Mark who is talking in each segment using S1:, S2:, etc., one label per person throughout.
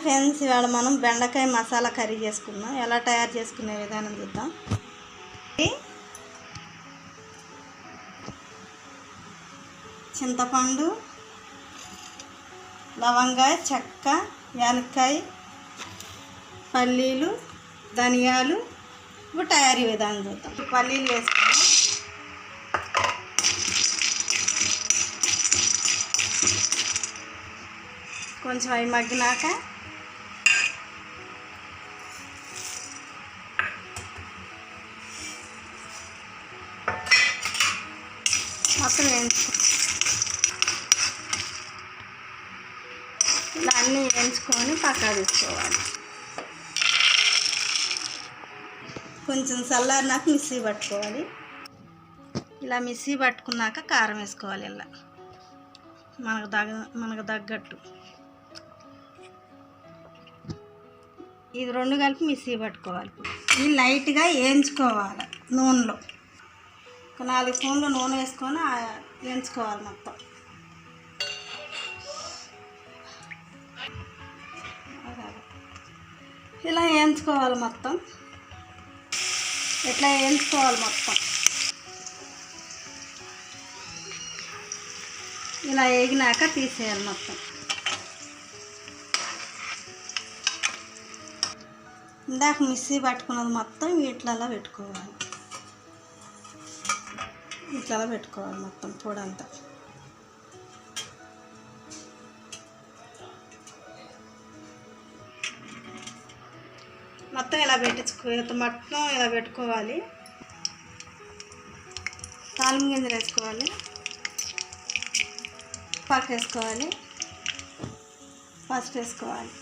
S1: Friends, ఇవాళ మనం బెండకాయ మసాలా కర్రీ చేసుకుందాం. ఎలా తయారు చేసుకునే విధానం చూద్దాం. చింతపండు, లవంగాయ, చెక్క, యాలక్కాయ, పల్లీలు, ధనియాలు. ఇప్పుడు తయారీ విధానం చూద్దాం. పల్లీలు వేసుకుందాం. కొంచెం అవి మగ్గినాక మొత్తం ఇలా అన్నీ వేయించుకొని పక్కా తీసుకోవాలి. కొంచెం చల్లారినాక మిక్సీ పట్టుకోవాలి. ఇలా మిక్సీ పట్టుకున్నాక కారం వేసుకోవాలి. ఇలా మనకు తగ్గట్టు ఇది రెండు కలిపి మిక్సీ పట్టుకోవాలి. ఇది లైట్గా వేయించుకోవాలి నూనెలో. ఒక 4 స్పూన్లు నూనె వేసుకొని వేయించుకోవాలి మొత్తం. ఇలా వేయించుకోవాలి మొత్తం. ఇట్లా వేయించుకోవాలి మొత్తం. ఇలా వేగినాక తీసేయాలి మొత్తం. ఇందాక మిక్సీ పట్టుకున్నది మొత్తం వీటిలలో పెట్టుకోవాలి. ఇట్లా పెట్టుకోవాలి మొత్తం పొడంతా. మొత్తం ఇలా మొత్తం ఇలా పెట్టుకోవాలి. తాలింపు గింజలు వేసుకోవాలి, పాకు వేసుకోవాలి, పసుపు వేసుకోవాలి,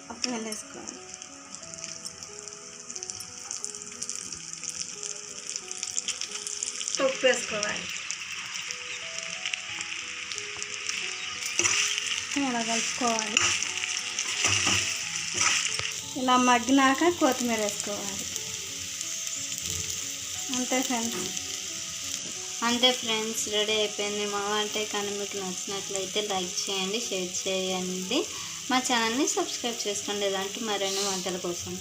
S1: మొత్తం వేసుకోవాలి. ఉప్పు వేసుకోవాలి. ఇలా కలుపుకోవాలి. ఇలా మగ్గినాక కొత్తిమీర వేసుకోవాలి.
S2: అంతే ఫ్రెండ్స్, రెడీ అయిపోయింది మా వంట. కానీ మీకు నచ్చినట్లయితే లైక్ చేయండి, షేర్ చేయండి, మా ఛానల్ని సబ్స్క్రైబ్ చేసుకోండి ఇలాంటి మరిన్ని వంటల కోసం.